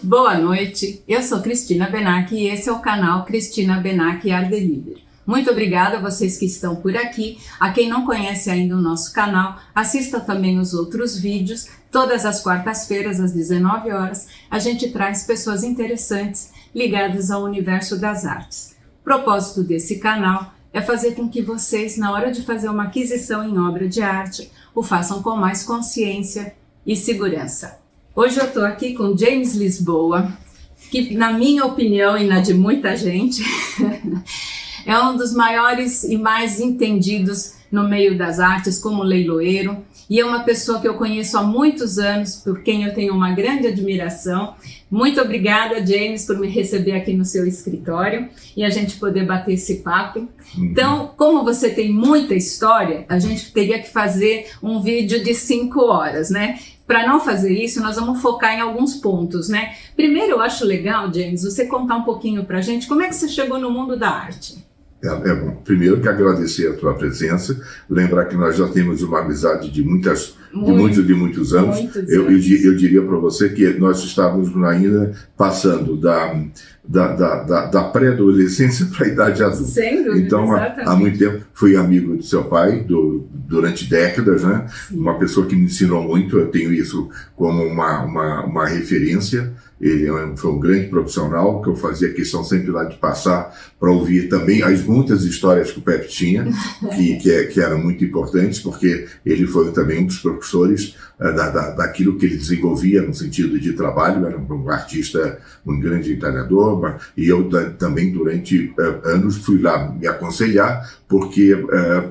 Boa noite, eu sou Cristina Benac e esse é o canal Cristina Benac Art Delivery. Muito obrigada a vocês que estão por aqui. A quem não conhece ainda o nosso canal, assista também os outros vídeos. Todas as quartas-feiras, às 19 horas, a gente traz pessoas interessantes ligadas ao universo das artes. O propósito desse canal é fazer com que vocês, na hora de fazer uma aquisição em obra de arte, o façam com mais consciência e segurança. Hoje eu estou aqui com James Lisboa, que na minha opinião e na de muita gente, é um dos maiores e mais entendidos no meio das artes como leiloeiro, e é uma pessoa que eu conheço há muitos anos, por quem eu tenho uma grande admiração. Muito obrigada, James, por me receber aqui no seu escritório e a gente poder bater esse papo. Então, como você tem muita história, a gente teria que fazer um vídeo de 5 horas, né? Para não fazer isso, nós vamos focar em alguns pontos, né? Primeiro, eu acho legal, James, você contar um pouquinho pra gente como é que você chegou no mundo da arte. É bom. Primeiro que agradecer a tua presença, lembrar que nós já temos uma amizade de muitos anos. Eu diria para você que nós estávamos ainda passando da pré-adolescência para a idade adulta. Sem dúvida, então, há muito tempo fui amigo do seu pai durante décadas, né? Sim. Uma pessoa que me ensinou muito, eu tenho isso como uma referência. Ele foi um grande profissional, que eu fazia questão sempre lá de passar para ouvir também as muitas histórias que o Pepe tinha, que eram muito importantes, porque ele foi também um dos professores daquilo que ele desenvolvia no sentido de trabalho. Era um artista, um grande entalhador, e eu também durante anos fui lá me aconselhar, porque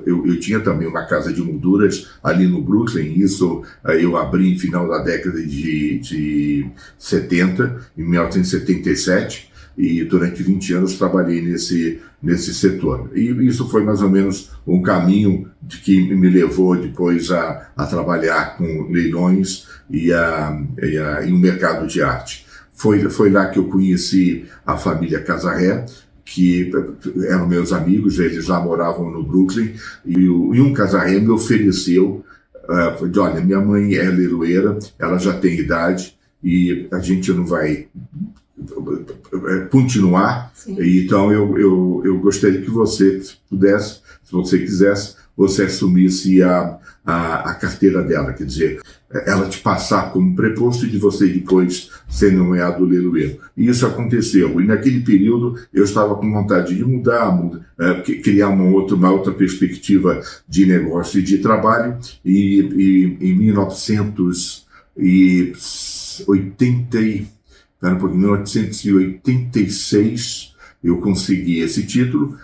eu tinha também uma casa de molduras ali no Brooklyn. Isso eu abri em final da década de 70, em 1977, e durante 20 anos trabalhei nesse setor. E isso foi mais ou menos um caminho que me levou depois a trabalhar com leilões e no mercado de arte. Foi lá que eu conheci a família Casarré, que eram meus amigos, eles lá moravam no Brooklyn, e um Casarré me ofereceu, olha, minha mãe é leiloeira, ela já tem idade, e a gente não vai continuar. Sim. Então eu gostaria que você pudesse, se você quisesse, você assumisse a carteira dela, quer dizer, ela te passar como preposto de você depois ser nomeado leiloeiro. E isso aconteceu, e naquele período eu estava com vontade de mudar, criar uma outra perspectiva de negócio e de trabalho, e em 1986 eu consegui esse título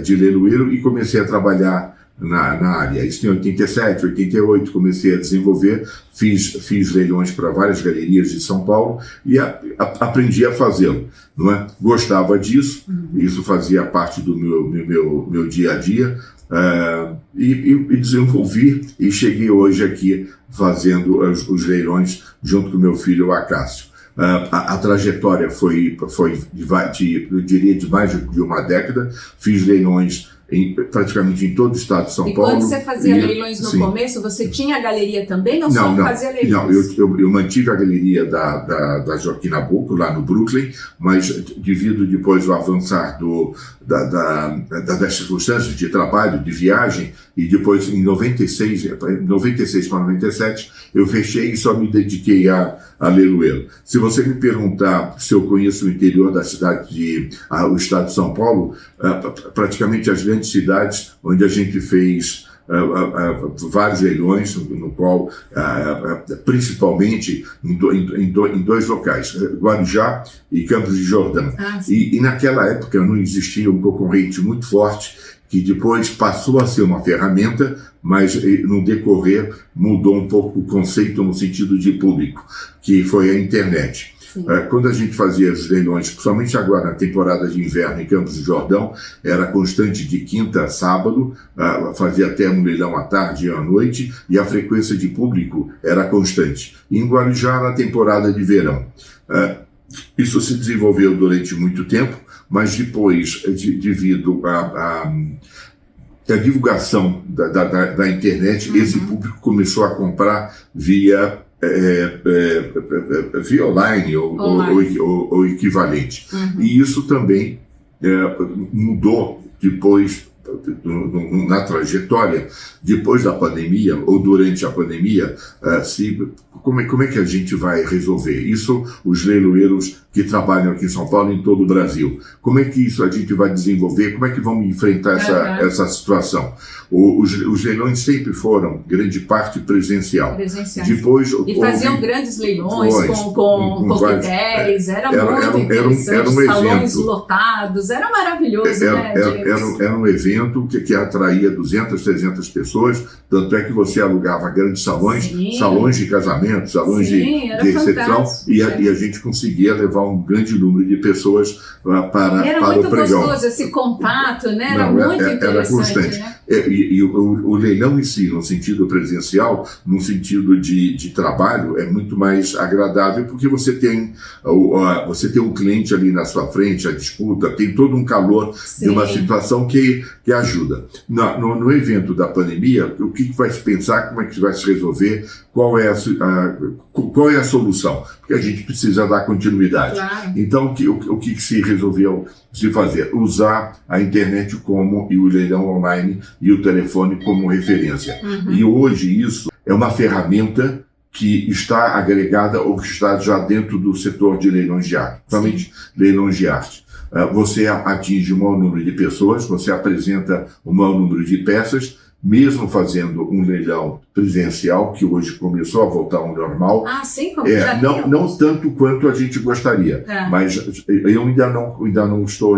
de leiloeiro e comecei a trabalhar na área. Isso em 87, 88 comecei a desenvolver, fiz leilões para várias galerias de São Paulo e aprendi a fazê-lo, não é? Gostava disso, isso fazia parte do meu dia a dia, e desenvolvi e cheguei hoje aqui fazendo os leilões junto com meu filho Acácio. A trajetória foi eu diria, de mais de uma década. Fiz leilões praticamente em todo o estado de São Paulo. E quando você fazia leilões no começo, você tinha a galeria também ou só fazia leilões? Não, eu mantive a galeria da Joaquim Nabuco lá no Brooklyn, mas devido depois ao avançar das circunstâncias de trabalho, de viagem, e depois em 96 para 97, eu fechei e só me dediquei a leiloeiro. Se você me perguntar se eu conheço o interior da cidade, o estado de São Paulo, praticamente as grandes cidades onde a gente fez vários leilões, no qual, principalmente em dois locais, Guarujá e Campos de Jordão. E naquela época não existia um concorrente muito forte, que depois passou a ser uma ferramenta, mas no decorrer mudou um pouco o conceito no sentido de público, que foi a internet. Quando a gente fazia os leilões, principalmente agora na temporada de inverno em Campos do Jordão, era constante de quinta a sábado, fazia até um leilão à tarde e à noite, e a frequência de público era constante. E em Guarujá, na temporada de verão. Isso se desenvolveu durante muito tempo, mas depois, devido à divulgação da internet, esse público começou a comprar via via online ou equivalente. E isso também mudou depois, na trajetória, depois da pandemia ou durante a pandemia, como é que a gente vai resolver isso? Os leiloeiros que trabalham aqui em São Paulo e em todo o Brasil, como é que isso a gente vai desenvolver? Como é que vamos enfrentar essa situação? Os leilões sempre foram, grande parte, presencial. Depois, e faziam grandes leilões com coquetéis, era muito interessante, era um salões evento. Lotados, era maravilhoso, Era um evento que atraía 200, 300 pessoas, tanto é que você alugava grandes salões, salões de casamento, salões de recepção, e a gente conseguia levar um grande número de pessoas para o pregão. Era muito gostoso esse contato, né? Era muito interessante. Era constante. Né? E o leilão em si, no sentido presencial, no sentido de trabalho, é muito mais agradável, porque você tem um cliente ali na sua frente, a disputa, tem todo um calor de uma situação que ajuda. No evento da pandemia, o que vai se pensar, como é que vai se resolver, qual é a solução? Porque a gente precisa dar continuidade. Claro. Então, o que se resolveu se fazer? Usar a internet e o leilão online e o telefone como referência. E hoje isso é uma ferramenta que está agregada ou que está já dentro do setor de leilões de arte, principalmente leilões de arte. Você atinge um maior número de pessoas, você apresenta um maior número de peças, mesmo fazendo um leilão presencial, que hoje começou a voltar ao normal. Sim, como já não tanto quanto a gente gostaria, mas eu ainda não estou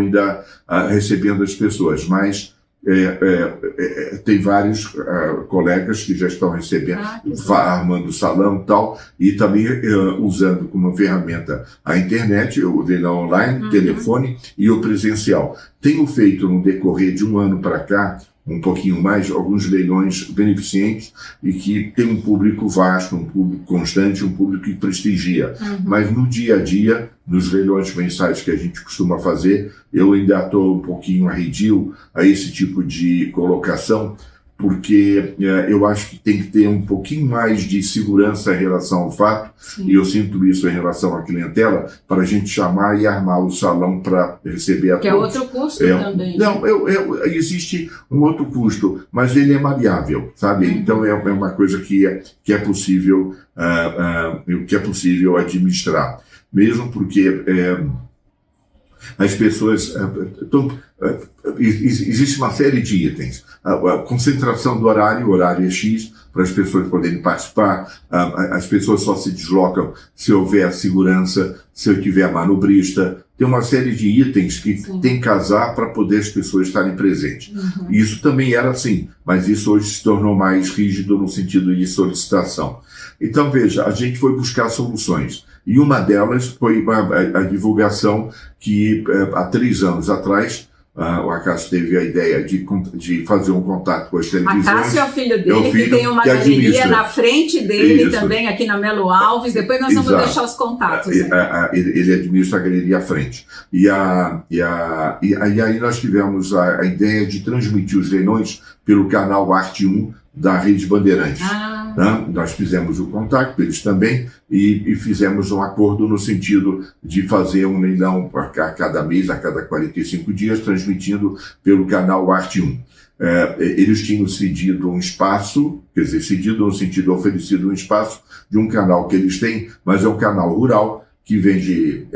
recebendo as pessoas, mas tem vários colegas que já estão recebendo, armando salão e tal, e também usando como ferramenta a internet, o leilão online, telefone e o presencial. Tenho feito no decorrer de um ano para cá, um pouquinho mais, alguns leilões beneficentes e que tem um público vasto, um público constante, um público que prestigia. Mas no dia a dia, nos leilões mensais que a gente costuma fazer, eu ainda estou um pouquinho arredio a esse tipo de colocação, porque eu acho que tem que ter um pouquinho mais de segurança em relação ao fato, e eu sinto isso em relação à clientela, para a gente chamar e armar o salão para receber a todos. Que é outro custo também. Não, existe um outro custo, mas ele é variável, sabe? Então é uma coisa que é possível administrar, mesmo porque as pessoas existe uma série de itens. A concentração do horário é X, para as pessoas poderem participar. As pessoas só se deslocam se houver segurança, se eu tiver manobrista. Tem uma série de itens que tem que casar para poder as pessoas estarem presentes. Isso também era assim, mas isso hoje se tornou mais rígido no sentido de solicitação. Então, veja, a gente foi buscar soluções. E uma delas foi a divulgação que, há 3 anos atrás, o Acácio teve a ideia de fazer um contato com as televisões. Acácio é o filho dele, que tem uma galeria na frente dele também, aqui na Melo Alves. Depois nós vamos deixar os contatos. Ele administra a galeria à frente. E aí nós tivemos a ideia de transmitir os leilões pelo canal Arte 1 da Rede Bandeirantes. Nós fizemos o contato, eles também, e fizemos um acordo no sentido de fazer um leilão a cada mês, a cada 45 dias, transmitindo pelo canal Arte 1. Eles tinham cedido um espaço, quer dizer, cedido no sentido oferecido um espaço de um canal que eles têm, mas é um canal rural, que vende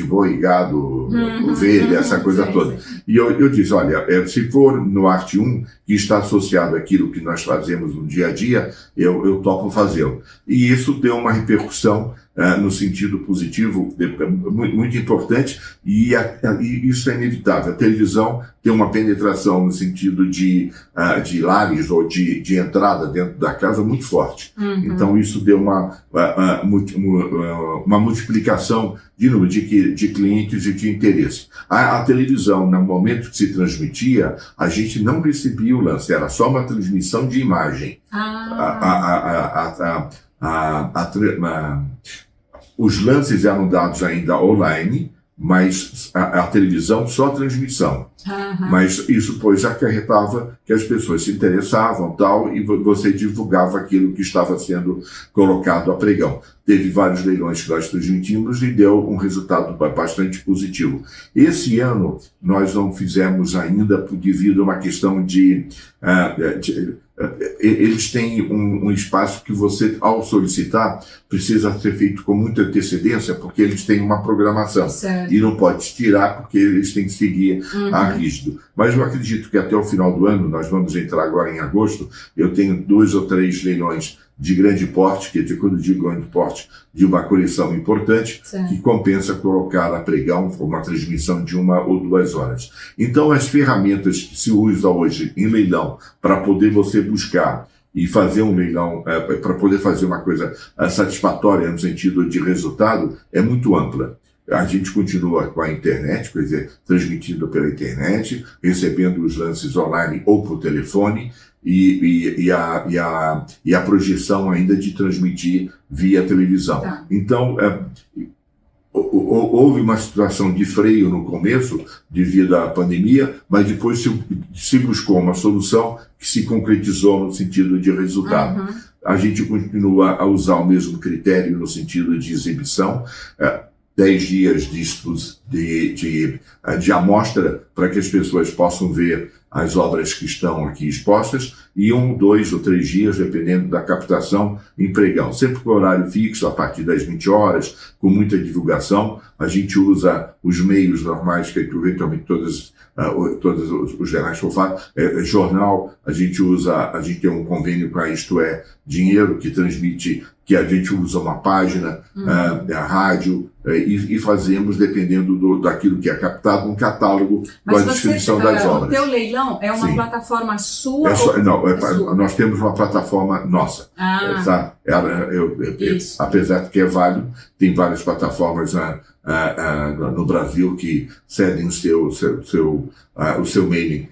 boi, gado, ovelha, essa coisa toda. E eu disse, olha, se for no Arte 1, que está associado àquilo que nós fazemos no dia a dia, eu topo fazê-lo. E isso deu uma repercussão no sentido positivo, muito importante, e isso é inevitável. A televisão tem uma penetração no sentido de lares ou de entrada dentro da casa muito forte. Então isso deu uma multiplicação de número de clientes e de interesse. A televisão, no momento que se transmitia, a gente não recebia o lance, era só uma transmissão de imagem. Os lances eram dados ainda online, mas a televisão só transmissão. Mas isso, pois, acarretava que as pessoas se interessavam tal, e você divulgava aquilo que estava sendo colocado a pregão. Teve vários leilões que nós transmitimos e deu um resultado bastante positivo. Esse ano nós não fizemos ainda devido a uma questão de eles têm um espaço que você, ao solicitar, precisa ser feito com muita antecedência, porque eles têm uma programação. Certo. E não pode tirar, porque eles têm que seguir a rígido. Mas eu acredito que até o final do ano, nós vamos entrar agora em agosto, eu tenho 2 ou 3 leilões de grande porte, que quando eu digo grande porte, de uma coleção importante, certo, que compensa colocar a pregão uma transmissão de 1 ou 2 horas. Então, as ferramentas que se usam hoje em leilão para poder você buscar e fazer um leilão, para poder fazer uma coisa satisfatória no sentido de resultado, é muito ampla. A gente continua com a internet, quer dizer, transmitindo pela internet, recebendo os lances online ou por telefone, e a projeção ainda de transmitir via televisão. Tá. Então, houve uma situação de freio no começo, devido à pandemia, mas depois se buscou uma solução que se concretizou no sentido de resultado. A gente continua a usar o mesmo critério no sentido de exibição, 10 dias de amostra para que as pessoas possam ver as obras que estão aqui expostas, e 1, 2 ou 3 dias, dependendo da captação, em pregão. Sempre com horário fixo, a partir das 20 horas, com muita divulgação. A gente usa os meios normais, que eventualmente todos os jornais que eu falo, jornal, a gente tem um convênio com a Isto É Dinheiro, que transmite, que a gente usa uma página, a rádio, e fazemos, dependendo daquilo que é captado, um catálogo com a descrição das obras. O teu leilão é uma plataforma sua? Sua? Nós temos uma plataforma nossa. Apesar de que é válido, tem várias plataformas no Brasil que cedem o seu mailing,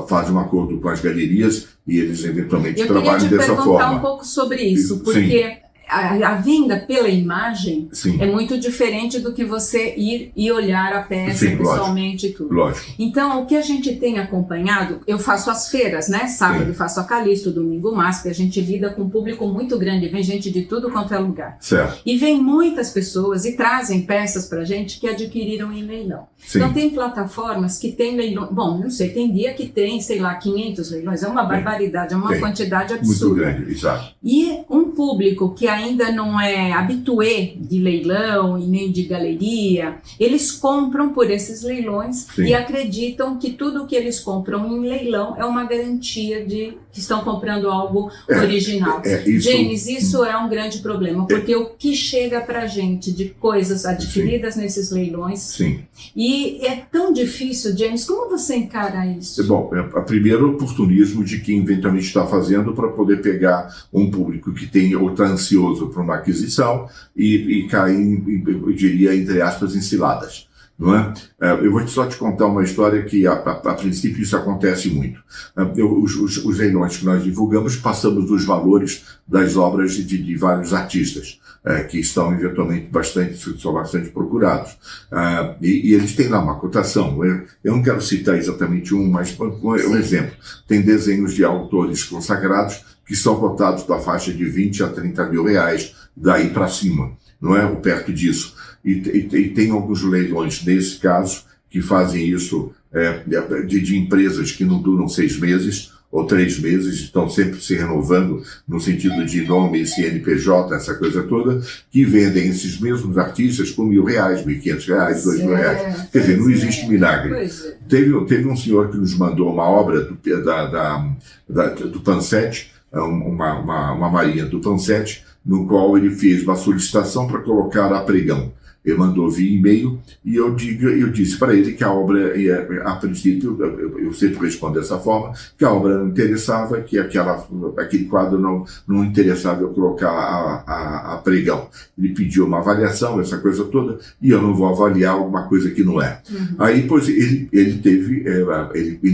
fazem um acordo com as galerias, e eles eventualmente trabalham dessa forma. Eu queria te perguntar um pouco sobre isso, porque a venda pela imagem é muito diferente do que você ir e olhar a peça pessoalmente e tudo. Lógico. Então, o que a gente tem acompanhado, eu faço as feiras, né? Sábado faço a Calixto, domingo MASP, a gente lida com um público muito grande, vem gente de tudo quanto é lugar. Certo. E vem muitas pessoas e trazem peças pra gente que adquiriram em leilão. Então, tem plataformas que tem leilão, bom, não sei, tem dia que tem, sei lá, 500 leilões, é uma barbaridade, é uma quantidade absurda. Muito grande, exato. E um público que ainda não é habitué de leilão e nem de galeria, eles compram por esses leilões e acreditam que tudo que eles compram em leilão é uma garantia de que estão comprando algo original. James, isso é um grande problema, porque o que chega pra gente de coisas adquiridas nesses leilões, e é tão difícil, James, como você encara isso? Bom, primeiro o oportunismo de quem eventualmente está fazendo para poder pegar um público que tem ou está ansioso para uma aquisição e cair, eu diria, entre aspas, em ciladas. Não é? Eu vou só te contar uma história que, a princípio, isso acontece muito. Os leilões que nós divulgamos, passamos dos valores das obras de vários artistas, que estão eventualmente são bastante procurados. E eles têm lá uma cotação. Eu não quero citar exatamente mas um exemplo. Tem desenhos de autores consagrados que são cotados da faixa de 20 a 30 mil reais, daí para cima, não é? Ou perto disso. E tem alguns leilões, nesse caso, que fazem isso de empresas que não duram 6 meses ou 3 meses, estão sempre se renovando no sentido de nome, CNPJ, essa coisa toda, que vendem esses mesmos artistas por R$1.000, R$1.500, R$2.000. Quer dizer, não existe milagre. Teve um senhor que nos mandou uma obra do Pansete, uma marinha do Pansete, no qual ele fez uma solicitação para colocar a pregão. Ele mandou via e-mail e eu disse para ele que a obra, a princípio, eu sempre respondo dessa forma, que a obra não interessava, que aquele quadro não interessava eu colocar a pregão. Ele pediu uma avaliação, essa coisa toda, e eu não vou avaliar alguma coisa que não é. Aí, pois, ele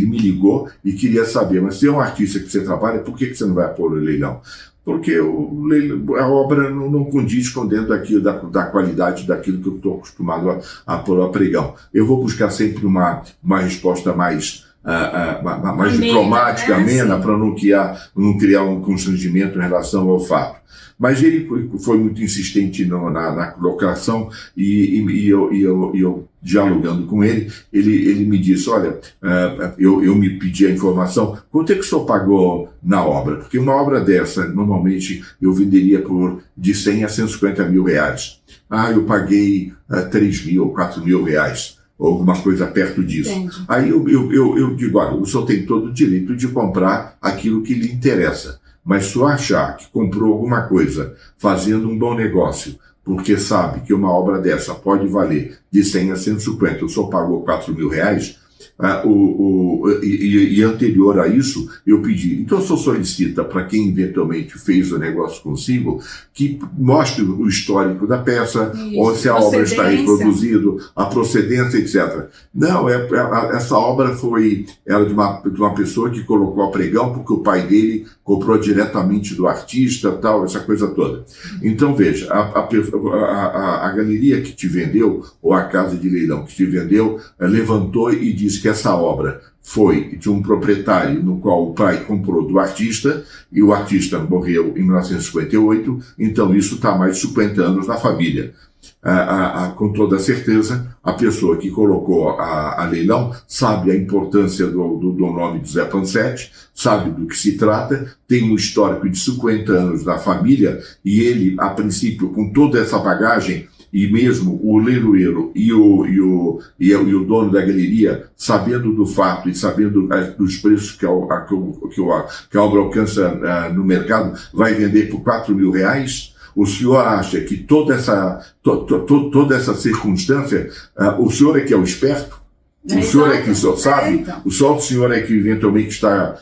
me ligou e queria saber, mas se é um artista que você trabalha, por que você não vai pôr o leilão? porque a obra não condiz com dentro daquilo, da qualidade daquilo que eu estou acostumado a pôr a pregão. Eu vou buscar sempre uma resposta mais diplomática, amena, para não criar um constrangimento em relação ao fato. Mas ele foi muito insistente na colocação e eu dialogando com ele me disse, olha, eu me pedi a informação, quanto é que o senhor pagou na obra? Porque uma obra dessa, normalmente, eu venderia de 100 a 150 mil reais. Eu paguei 3 mil, 4 mil reais, ou alguma coisa perto disso. Entendi. Aí eu digo, olha, o senhor tem todo o direito de comprar aquilo que lhe interessa. Mas se eu achar que comprou alguma coisa fazendo um bom negócio, porque sabe que uma obra dessa pode valer de 100 a 150, o senhor pagou 4 mil reais, e anterior a isso, eu pedi. Então, o senhor solicita para quem eventualmente fez o negócio consigo que mostre o histórico da peça, isso, ou se a obra está reproduzida, a procedência, etc. Não, essa obra era de uma pessoa que colocou a pregão porque o pai dele comprou diretamente do artista, tal, essa coisa toda. Então, veja, a galeria que te vendeu, ou a casa de leilão que te vendeu, levantou e disse que essa obra foi de um proprietário no qual o pai comprou do artista, e o artista morreu em 1958, então isso está há mais de 50 anos na família. Com toda certeza, a pessoa que colocou a leilão sabe a importância do nome do Zé Pansete, sabe do que se trata, tem um histórico de 50 anos na família, e ele, a princípio, com toda essa bagagem, e mesmo o leiloeiro e o dono da galeria, sabendo do fato e sabendo dos preços que a obra alcança no mercado, vai vender por 4 mil reais, o senhor acha que toda essa circunstância, o senhor é que é o esperto? O senhor é que só sabe? O senhor é que eventualmente está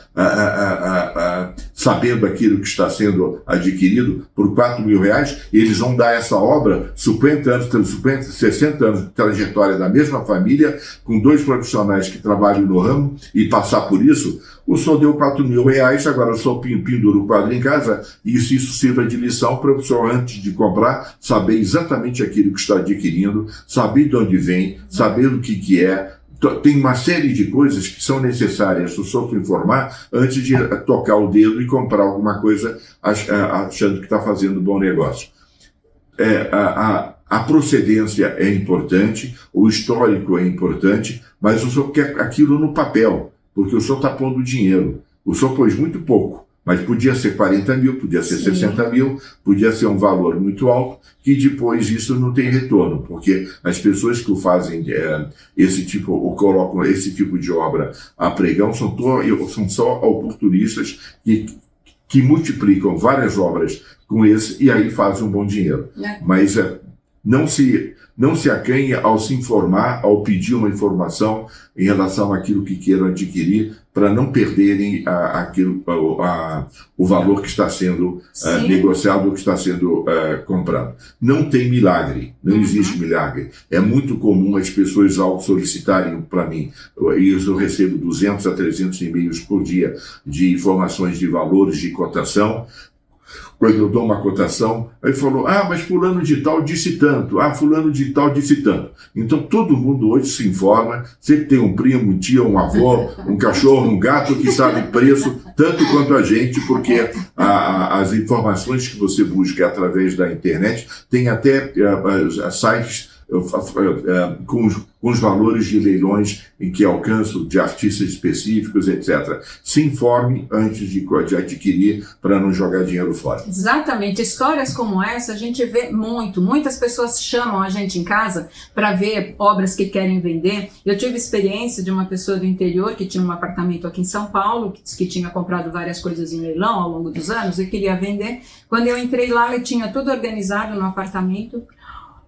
sabendo aquilo que está sendo adquirido por 4 mil reais, e eles vão dar essa obra 60 anos de trajetória da mesma família, com 2 profissionais que trabalham no ramo, e passar por isso. O senhor deu 4 mil reais, agora o senhor pendura o quadro em casa, e isso sirva de lição para o senhor, antes de comprar, saber exatamente aquilo que está adquirindo, saber de onde vem, saber o que é. Tem uma série de coisas que são necessárias o senhor informar antes de tocar o dedo e comprar alguma coisa achando que está fazendo bom negócio. A procedência é importante, o histórico é importante, mas o senhor quer aquilo no papel, porque o senhor está pondo dinheiro. O senhor pôs muito pouco, mas podia ser 40 mil, podia ser 60 mil, podia ser um valor muito alto, que depois isso não tem retorno, porque as pessoas que fazem ou colocam esse tipo de obra a pregão são só oportunistas que multiplicam várias obras com esse e aí fazem um bom dinheiro. Mas não se acanhe ao se informar, ao pedir uma informação em relação àquilo que queiram adquirir, para não perderem o valor que está sendo negociado, ou que está sendo comprado. Não tem milagre, não existe milagre. É muito comum as pessoas solicitarem para mim, e eu recebo 200 a 300 e-mails por dia de informações de valores de cotação. Quando eu dou uma cotação, aí falou, mas fulano de tal disse tanto, fulano de tal disse tanto. Então todo mundo hoje se informa, sempre tem um primo, um tio, um avô, um cachorro, um gato que sabe preço, tanto quanto a gente, porque as informações que você busca através da internet, tem até sites com os valores de leilões em que alcançam de artistas específicos, etc. Se informe antes de adquirir, para não jogar dinheiro fora. Exatamente. Histórias como essa a gente vê muitas pessoas chamam a gente em casa para ver obras que querem vender. Eu tive experiência de uma pessoa do interior que tinha um apartamento aqui em São Paulo, que disse que tinha comprado várias coisas em leilão ao longo dos anos e queria vender. Quando eu entrei lá, ele tinha tudo organizado no apartamento.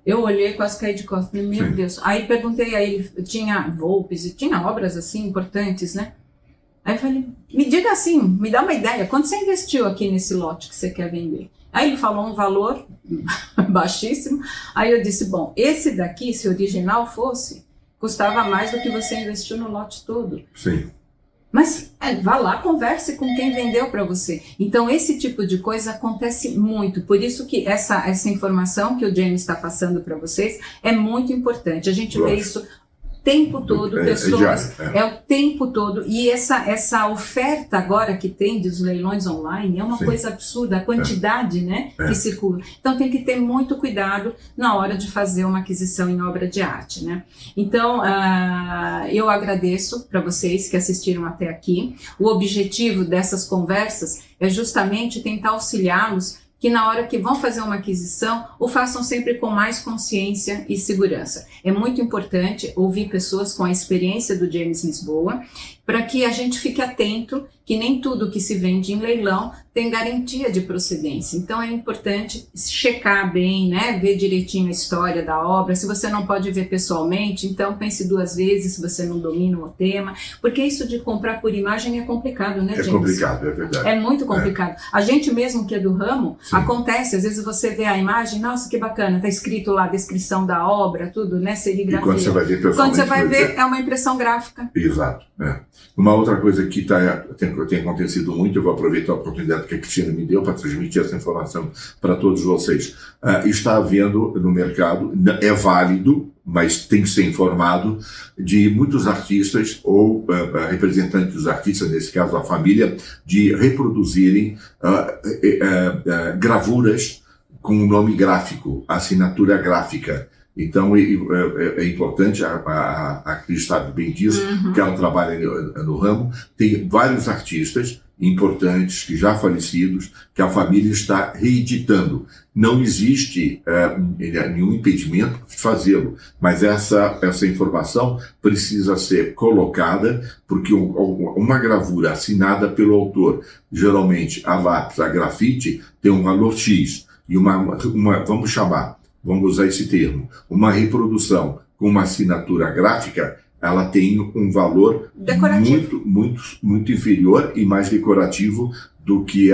Eu olhei, quase caí de costas, falei, meu Deus. Aí perguntei a ele, tinha Volpes e tinha obras assim importantes, né? Aí eu falei, me diga assim, me dá uma ideia, quanto você investiu aqui nesse lote que você quer vender? Aí ele falou um valor baixíssimo, aí eu disse, bom, esse daqui, se original fosse, custava mais do que você investiu no lote todo. Sim. Mas vá lá, converse com quem vendeu para você. Então, esse tipo de coisa acontece muito. Por isso que essa informação que o James está passando para vocês é muito importante. A gente vê isso o tempo todo, pessoas, o tempo todo, e essa oferta agora que tem dos leilões online é uma coisa absurda, a quantidade que circula. Então tem que ter muito cuidado na hora de fazer uma aquisição em obra de arte, né? Então eu agradeço para vocês que assistiram até aqui. O objetivo dessas conversas é justamente tentar auxiliá-los que na hora que vão fazer uma aquisição, o façam sempre com mais consciência e segurança. É muito importante ouvir pessoas com a experiência do James Lisboa, para que a gente fique atento que nem tudo que se vende em leilão tem garantia de procedência. Então é importante checar bem, né, ver direitinho a história da obra. Se você não pode ver pessoalmente, então pense 2 vezes se você não domina o tema, porque isso de comprar por imagem é complicado, né, James? É complicado, é verdade. É muito complicado. A gente mesmo que é do ramo, acontece, às vezes você vê a imagem, nossa, que bacana, tá escrito lá a descrição da obra, tudo, né, serigrafia. E quando você vai ver pessoalmente... Quando você vai ver, é uma impressão gráfica. Exato, Uma outra coisa que tem acontecido muito, eu vou aproveitar a oportunidade que a Cristina me deu para transmitir essa informação para todos vocês. Está havendo no mercado, é válido, mas tem que ser informado, de muitos artistas ou representantes dos artistas, nesse caso a família, de reproduzirem gravuras com o nome gráfico, assinatura gráfica. Então é importante, a Cris sabe bem disso, que ela trabalha no ramo, tem vários artistas importantes, que já falecidos, que a família está reeditando. Não existe nenhum impedimento de fazê-lo, mas essa informação precisa ser colocada, porque uma gravura assinada pelo autor, geralmente a lápis, a grafite, tem um valor X, e vamos usar esse termo, uma reprodução com uma assinatura gráfica, ela tem um valor muito inferior e mais decorativo do que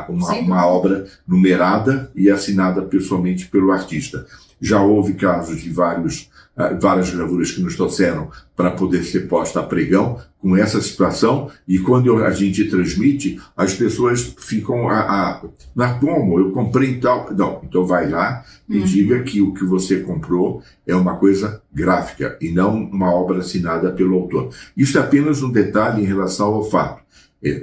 uma obra numerada e assinada pessoalmente pelo artista. Já houve casos de várias gravuras que nos trouxeram para poder ser posta a pregão com essa situação, e quando a gente transmite, as pessoas ficam como? Eu comprei tal... Não, então vai lá e diga que o que você comprou é uma coisa gráfica e não uma obra assinada pelo autor. Isso é apenas um detalhe em relação ao fato.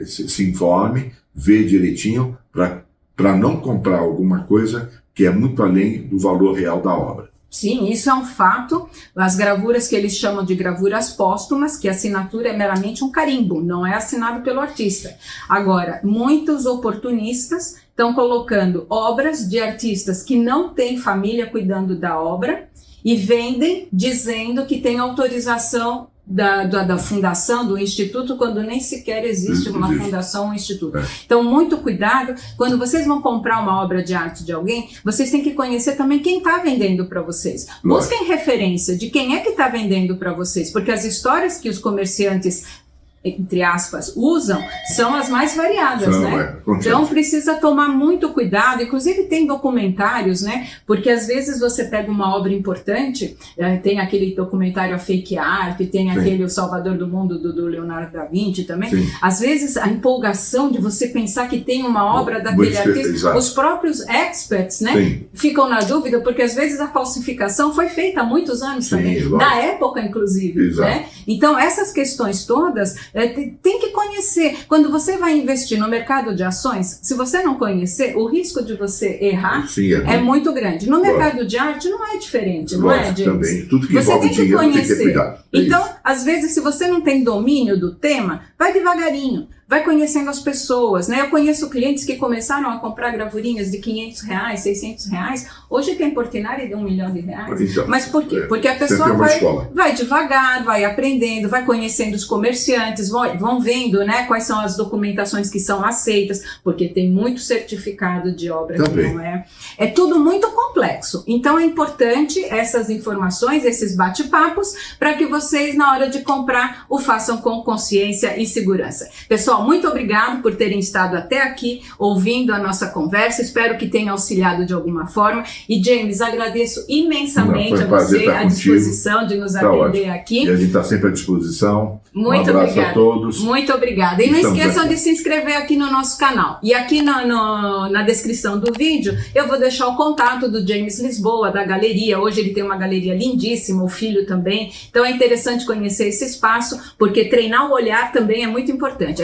Se informe, vê direitinho para não comprar alguma coisa que é muito além do valor real da obra. Sim, isso é um fato. As gravuras que eles chamam de gravuras póstumas, que a assinatura é meramente um carimbo, não é assinado pelo artista. Agora, muitos oportunistas estão colocando obras de artistas que não têm família cuidando da obra e vendem dizendo que tem autorização da fundação, do instituto, quando nem sequer existe uma fundação, um instituto. Então, muito cuidado, quando vocês vão comprar uma obra de arte de alguém, vocês têm que conhecer também quem está vendendo para vocês. Busquem referência de quem é que está vendendo para vocês, porque as histórias que os comerciantes, entre aspas, usam, são as mais variadas, né? Então precisa tomar muito cuidado, inclusive tem documentários, né? Porque às vezes você pega uma obra importante, tem aquele documentário A Fake Art, tem aquele O Salvador do Mundo do Leonardo da Vinci também. Às vezes a empolgação de você pensar que tem uma obra daquele artista, os próprios experts, né? Ficam na dúvida, porque às vezes a falsificação foi feita há muitos anos também, da época inclusive, né? Então essas questões todas tem que conhecer. Quando você vai investir no mercado de ações, se você não conhecer, o risco de você errar é muito grande. No mercado de arte não é diferente, não é, James? Também. Tudo que envolve dinheiro tem que ter cuidado. Então, às vezes, se você não tem domínio do tema, vai devagarinho. Vai conhecendo as pessoas, né? Eu conheço clientes que começaram a comprar gravurinhas de R$500, R$600. Hoje tem Portinari de R$1 milhão. Então, mas por quê? Porque a pessoa vai devagar, vai aprendendo, vai conhecendo os comerciantes, vão vendo, né, quais são as documentações que são aceitas, porque tem muito certificado de obra que não é. É tudo muito complexo. Então é importante essas informações, esses bate-papos, para que vocês, na hora de comprar, o façam com consciência e segurança. Pessoal, Pessoal, muito obrigado por terem estado até aqui ouvindo a nossa conversa. Espero que tenha auxiliado de alguma forma. E James, agradeço imensamente a você a disposição de nos atender aqui. E a gente está sempre à disposição. Muito abraço obrigada a todos. Muito obrigada. E não esqueçam de se inscrever aqui no nosso canal. E aqui na descrição do vídeo eu vou deixar o contato do James Lisboa, da galeria. Hoje ele tem uma galeria lindíssima, o filho também. Então é interessante conhecer esse espaço, porque treinar o olhar também é muito importante.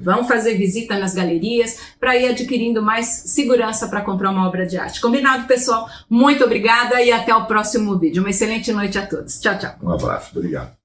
Vamos fazer visita nas galerias para ir adquirindo mais segurança para comprar uma obra de arte. Combinado, pessoal? Muito obrigada e até o próximo vídeo. Uma excelente noite a todos. Tchau, tchau. Um abraço. Obrigado.